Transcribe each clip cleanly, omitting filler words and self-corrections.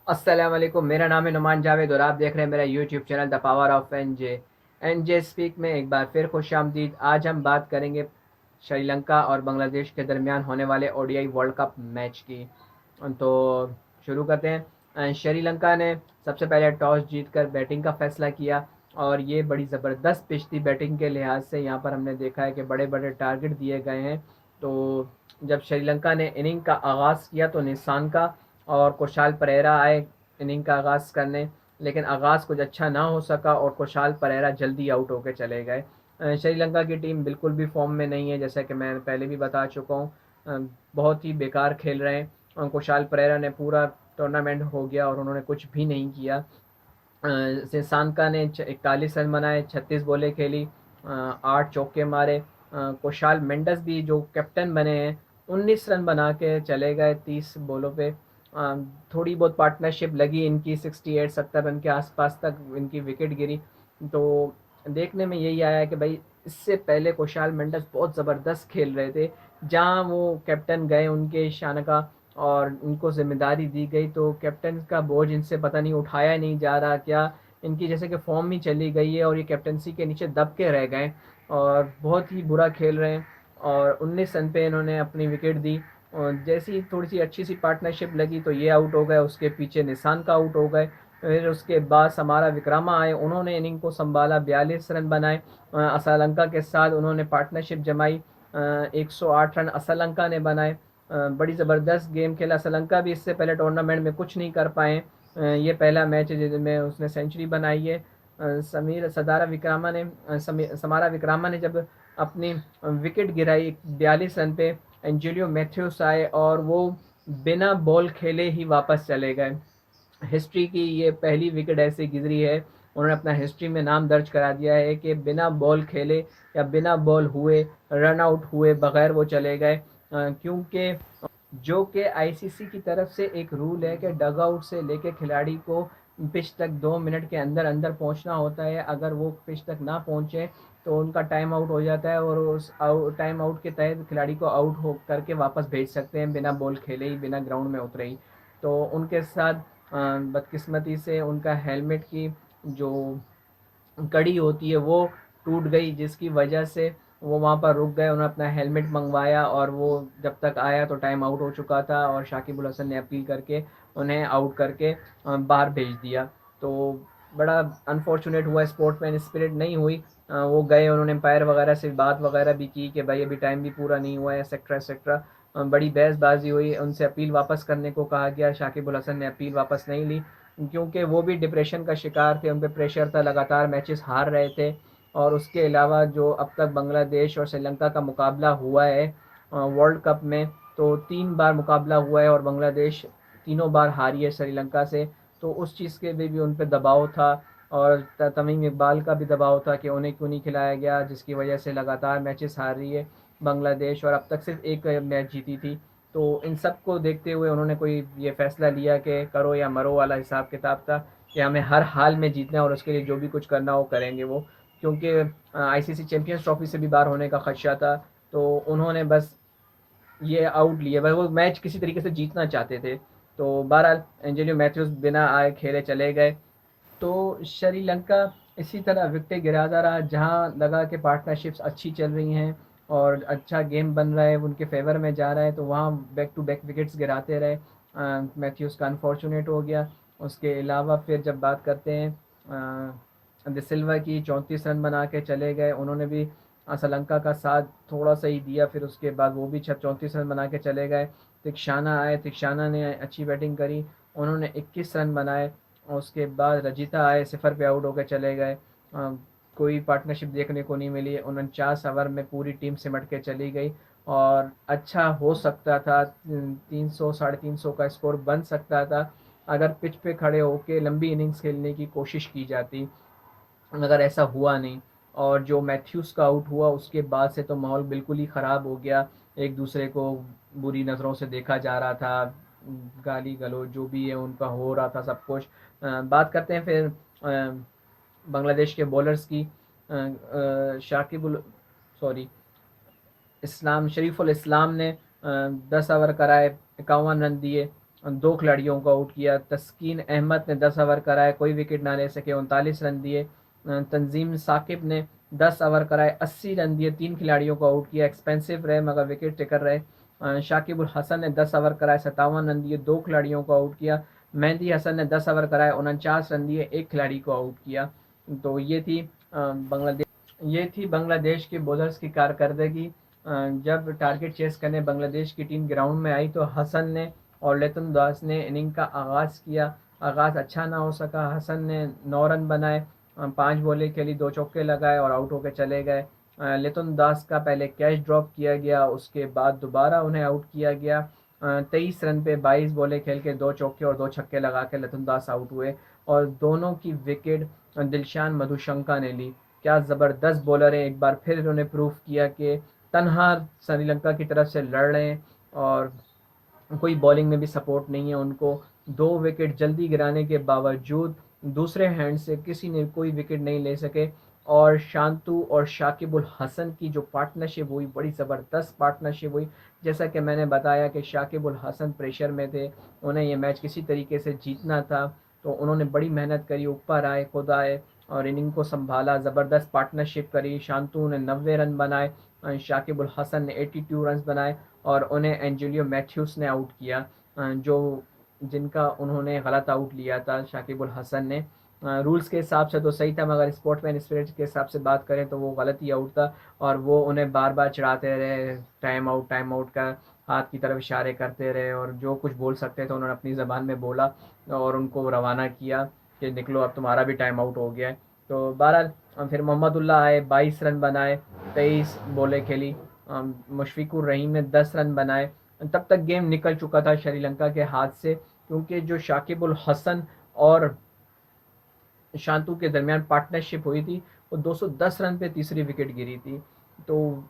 अस्सलाम वालेकुम। मेरा नाम है नुमान जावेद और आप देख रहे हैं मेरा YouTube channel the power of N J speak में एक बार फिर खुश आमदीद। आज हम बात करेंगे श्रीलंका और बांग्लादेश के दरमियान होने वाले ओडीआई वर्ल्ड कप मैच की। तो शुरू करते हैं। श्रीलंका ने सबसे पहले टॉस जीतकर बैटिंग का फैसला किया और ये बड़ी ज़बरदस्त पिच थी बैटिंग के लिहाज से। यहाँ पर हमने देखा है कि बड़े बड़े टारगेट दिए गए हैं। तो जब श्रीलंका ने इनिंग का आगाज़ किया तो निशान का और कुशाल परेरा आए इनिंग का आगाज़ करने, लेकिन आगाज़ कुछ अच्छा ना हो सका और कुशाल परेरा जल्दी आउट होकर चले गए। श्रीलंका की टीम बिल्कुल भी फॉर्म में नहीं है, जैसा कि मैं पहले भी बता चुका हूँ। बहुत ही बेकार खेल रहे हैं। कुशाल परेरा ने पूरा टूर्नामेंट हो गया और उन्होंने कुछ भी नहीं किया। सांका ने 41 रन बनाए, 36 बॉलें खेली, 8 चौके मारे। कुशाल मेंडस भी जो कैप्टन बने हैं 19 रन बना के चले गए 30 बॉलों पे। थोड़ी बहुत पार्टनरशिप लगी इनकी, 68-70 रन के आसपास तक इनकी विकेट गिरी। तो देखने में यही आया कि भाई इससे पहले कुशाल मेंडस बहुत ज़बरदस्त खेल रहे थे। जहाँ वो कैप्टन गए उनके शानका और उनको ज़िम्मेदारी दी गई तो कैप्टन का बोझ इनसे पता नहीं उठाया नहीं जा रहा क्या। इनकी जैसे कि फॉर्म ही चली गई है और ये कैप्टनसी के नीचे दब के रह गए और बहुत ही बुरा खेल रहे हैं। और 19 रन पे इन्होंने अपनी विकेट दी और जैसी ही थोड़ी सी अच्छी सी पार्टनरशिप लगी तो ये आउट हो गए, उसके पीछे निशान का आउट हो गए। फिर उसके बाद समारा विक्रमा आए, उन्होंने इनिंग को संभाला, 42 रन बनाए। असलंका के साथ उन्होंने पार्टनरशिप जमाई, 108 रन असलंका ने बनाए। बड़ी ज़बरदस्त गेम खेला। श्रीलंका भी इससे पहले टूर्नामेंट में कुछ नहीं कर पाए। ये पहला मैच है जिसमें उसने सेंचुरी बनाई है। समीर सदारा विक्रामा ने समारा विक्रामा ने जब अपनी विकेट गिराई 42 रन पे, एंजेलियो मैथ्यूस आए और वो बिना बॉल खेले ही वापस चले गए। हिस्ट्री की ये पहली विकेट ऐसी गिरी है, उन्होंने अपना हिस्ट्री में नाम दर्ज करा दिया है कि बिना बॉल खेले या बिना बॉल हुए, रन आउट हुए बगैर वो चले गए। क्योंकि जो कि आईसीसी की तरफ से एक रूल है कि डग आउट से लेके खिलाड़ी को पिच तक 2 मिनट के अंदर अंदर पहुंचना होता है। अगर वो पिच तक ना पहुंचे तो उनका टाइम आउट हो जाता है और उस टाइम आउट के तहत खिलाड़ी को आउट हो करके वापस भेज सकते हैं बिना बॉल खेले ही, बिना ग्राउंड में उतरे ही। तो उनके साथ बदकिस्मती से उनका हेलमेट की जो कड़ी होती है वो टूट गई, जिसकी वजह से वो वहाँ पर रुक गए। उन्होंने अपना हेलमेट मंगवाया और वो जब तक आया तो टाइम आउट हो चुका था और शाकिब अल हसन ने अपील करके उन्हें आउट करके बाहर भेज दिया। तो बड़ा अनफॉर्चुनेट हुआ, स्पोर्ट्समैन स्पिरिट नहीं हुई। वो गए, उन्होंने एम्पायर वगैरह से बात वगैरह भी की कि भाई अभी टाइम भी पूरा नहीं हुआ है, एक्सेट्रा एक्सेट्रा। बड़ी बहसबाजी हुई, उनसे अपील वापस करने को कहा गया। शाकिब अल हसन ने अपील वापस नहीं ली क्योंकि वो भी डिप्रेशन का शिकार थे, उन पर प्रेशर था, लगातार मैचेस हार रहे थे। और उसके अलावा जो अब तक बांग्लादेश और श्रीलंका का मुकाबला हुआ है वर्ल्ड कप में, तो 3 बार मुकाबला हुआ है और बांग्लादेश तीनों बार हारी है श्रीलंका से। तो उस चीज़ के भी उन पर दबाव था और तमीम इकबाल का भी दबाव था कि उन्हें क्यों नहीं खिलाया गया, जिसकी वजह से लगातार मैचेस हार रही है बांग्लादेश और अब तक सिर्फ एक मैच जीती थी। तो इन सब को देखते हुए उन्होंने कोई ये फैसला लिया कि करो या मरो वाला हिसाब किताब था कि हमें हर हाल में जीतना है और उसके लिए जो भी कुछ करना हो करेंगे वो। क्योंकि आईसीसी चैंपियंस ट्रॉफी से भी बाहर होने का खदशा था, तो उन्होंने बस ये आउट लिए, बस वो मैच किसी तरीके से जीतना चाहते थे। तो बहरहाल एंजेलियो मैथ्यूज बिना आए खेले चले गए। तो श्रीलंका इसी तरह विकेटें गिराता रहा, जहाँ लगा कि पार्टनरशिप्स अच्छी चल रही हैं और अच्छा गेम बन रहा है, उनके फेवर में जा रहा है, तो वहाँ बैक टू बैक विकेट्स गिराते रहे। मैथ्यूज़ का अनफॉर्चुनेट हो गया। उसके अलावा फिर जब बात करते हैं डिसिल्वा की, 34 रन बना के चले गए, उन्होंने भी श्रीलंका का साथ थोड़ा सा ही दिया। फिर उसके बाद वो भी 34 रन बना के चले गए। तिक्षाना आए, तिक्षाना ने अच्छी बैटिंग करी, उन्होंने 21 रन बनाए। और उसके बाद रजिता आए, सिफर पे आउट होकर चले गए। कोई पार्टनरशिप देखने को नहीं मिली। 49 ओवर में पूरी टीम सिमट के चली गई और अच्छा हो सकता था, 300 350 का स्कोर बन सकता था अगर पिच पे खड़े होके लंबी इनिंग्स खेलने की कोशिश की जाती, मगर ऐसा हुआ नहीं। और जो मैथ्यूज़ का आउट हुआ उसके बाद से तो माहौल बिल्कुल ही ख़राब हो गया। एक दूसरे को बुरी नज़रों से देखा जा रहा था, गाली गलौज जो भी है उनका हो रहा था सब कुछ। बात करते हैं फिर बांग्लादेश के बॉलर्स की। शाकिबुल सॉरी इस्लाम शरीफुल इस्लाम ने 10 ओवर कराए, 51 रन दिए दो खिलाड़ियों को आउट किया। तस्कीन अहमद ने 10 ओवर कराए, कोई विकेट ना ले सके, 39 रन दिए। तंजीम साकिब ने 10 ओवर कराए, 80 रन दिए, तीन खिलाड़ियों को आउट किया, एक्सपेंसिव रहे मगर विकेट टेकर रहे। शाकिब उल हसन ने 10 ओवर कराए, 57 रन दिए, दो खिलाड़ियों को आउट किया। मेहदी हसन ने 10 ओवर कराए, 49 रन दिए, एक खिलाड़ी को आउट किया। तो ये थी बांग्लादेश के बॉलर्स की कारकर्दगी। जब टारगेट चेस करने बांग्लादेश की टीम ग्राउंड में आई तो हसन ने और लेतन दास ने इनिंग का आगाज़ किया। आगाज़ अच्छा ना हो सका। हसन ने 9 रन बनाए, 5 बॉलें खेली, 2 चौके लगाए और आउट होकर चले गए। लेतन दास का पहले कैच ड्रॉप किया गया, उसके बाद दोबारा उन्हें आउट किया गया। 23 रन पे 22 बॉलें खेल के 2 चौके और 2 छक्के लगा के लेतन दास आउट हुए और दोनों की विकेट दिलशान मधुशंका ने ली। क्या ज़बरदस्त बॉलर है, एक बार फिर इन्होंने प्रूव किया कि तनहा श्रीलंका की तरफ से लड़ रहे हैं और कोई बॉलिंग में भी सपोर्ट नहीं है उनको। 2 विकेट जल्दी गिराने के बावजूद दूसरे हैंड से किसी ने कोई विकेट नहीं ले सके और शांतु और शाकिब उल हसन की जो पार्टनरशिप हुई, बड़ी ज़बरदस्त पार्टनरशिप हुई। जैसा कि मैंने बताया कि शाकिब उल हसन प्रेशर में थे, उन्हें ये मैच किसी तरीके से जीतना था, तो उन्होंने बड़ी मेहनत करी, ऊपर आए, खुद आए और इनिंग को संभाला, ज़बरदस्त पार्टनरशिप करी। शांतु ने 90 रन बनाए, शाकिब उल हसन ने 82 रन बनाए और उन्हें एंजेलियो मैथ्यूस ने आउट किया, जो जिनका उन्होंने गलत आउट लिया था शाकिब उल हसन ने। रूल्स के हिसाब से तो सही था मगर स्पोर्ट्समैन स्पिरिट के हिसाब से बात करें तो वो गलत ही आउट था और वो उन्हें बार बार चिढ़ाते रहे, टाइम आउट का हाथ की तरफ इशारे करते रहे और जो कुछ बोल सकते थे उन्होंने अपनी ज़बान में बोला और उनको रवाना किया कि निकलो अब तुम्हारा भी टाइम आउट हो गया है। तो बहरहाल फिर मोहम्मदुल्लाह आए, 22 रन बनाए, 23 बॉलें खेली। मुशफिकुर रहीम ने 10 रन बनाए। तब तक गेम निकल चुका था श्रीलंका के हाथ से, क्योंकि जो शाकिब उल हसन और शांतु के दरमियान पार्टनरशिप हुई थी वो 210 रन पे तीसरी विकेट गिरी थी। तो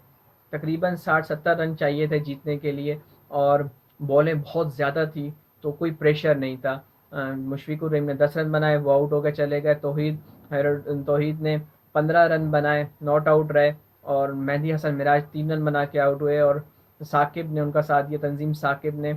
तकरीबन 60-70 रन चाहिए थे जीतने के लिए और बॉलें बहुत ज़्यादा थी, तो कोई प्रेशर नहीं था। मुशफिकुर रहीम ने 10 रन बनाए, वो आउट होकर चले गए। तौहीद ने 15 रन बनाए, नॉट आउट रहे और मेहदी हसन मिराज 3 रन बना के आउट हुए और साकिब ने उनका साथ दिया, तंजीम साकिब ने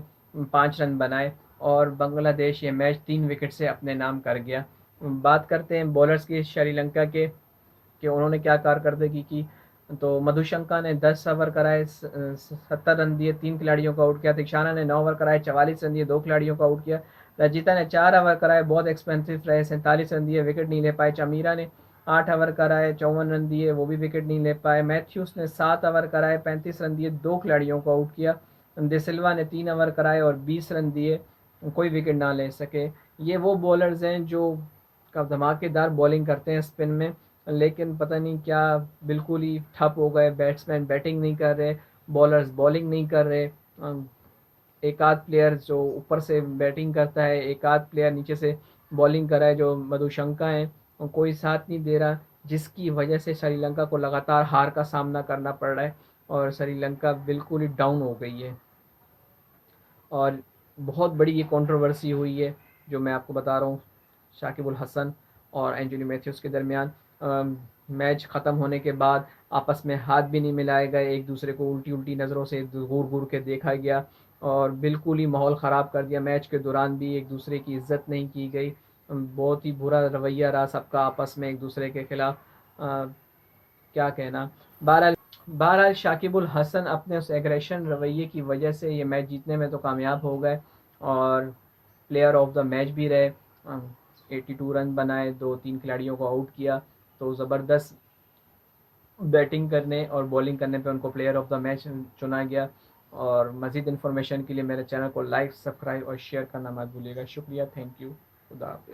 5 रन बनाए और बांग्लादेश ये मैच 3 विकेट से अपने नाम कर गया। बात करते हैं बॉलर्स की श्रीलंका के कि उन्होंने क्या कारकर्दगी की। तो मधुशंका ने 10 ओवर कराए, 70 रन दिए, 3 खिलाड़ियों को आउट किया। तिक्षाना ने 9 ओवर कराए, 44 रन दिए, 2 खिलाड़ियों को आउट किया। रजिता ने 4 ओवर कराए, बहुत एक्सपेंसिव रहे, 47 रन दिए, विकेट नहीं ले पाए। चमीरा ने 8 ओवर कराए, 54 रन दिए, वो भी विकेट नहीं ले पाए। मैथ्यूस ने 7 ओवर कराए, 35 रन दिए, 2 खिलाड़ियों को आउट किया। डिसिल्वा ने 3 ओवर कराए और 20 रन दिए, कोई विकेट ना ले सके। ये वो बॉलर्स हैं जो का धमाकेदार बॉलिंग करते हैं स्पिन में, लेकिन पता नहीं क्या बिल्कुल ही ठप हो गए। बैट्समैन बैटिंग नहीं कर रहे, बॉलर्स बॉलिंग नहीं कर रहे। एक आध प्लेयर जो ऊपर से बैटिंग करता है, एक आध प्लेयर नीचे से बॉलिंग कर रहा है, जो मधुशंका है, और कोई साथ नहीं दे रहा, जिसकी वजह से श्रीलंका को लगातार हार का सामना करना पड़ रहा है और श्रीलंका बिल्कुल ही डाउन हो गई है। और बहुत बड़ी ये कंट्रोवर्सी हुई है जो मैं आपको बता रहा हूँ शाकिब उल हसन और एंजेलो मैथ्यूस के दरमियान। मैच ख़त्म होने के बाद आपस में हाथ भी नहीं मिलाए गए, एक दूसरे को उल्टी उल्टी नज़रों से घूर घूर के देखा गया और बिल्कुल ही माहौल ख़राब कर दिया। मैच के दौरान भी एक दूसरे की इज़्ज़त नहीं की गई, बहुत ही बुरा रवैया रहा सबका आपस में एक दूसरे के ख़िलाफ़। क्या कहना। बहरहाल शाकिब उल हसन अपने उस एग्रेशन रवैये की वजह से ये मैच जीतने में तो कामयाब हो गए और प्लेयर ऑफ द मैच भी रहे। 82 रन बनाए, 2-3 खिलाड़ियों को आउट किया, तो ज़बरदस्त बैटिंग करने और बॉलिंग करने पे उनको प्लेयर ऑफ द मैच चुना गया। और मज़ीद इन्फॉर्मेशन के लिए मेरे चैनल को लाइक, सब्सक्राइब और शेयर करना मत भूलिएगा। शुक्रिया, थैंक यू, खुदा हाफ़िज़।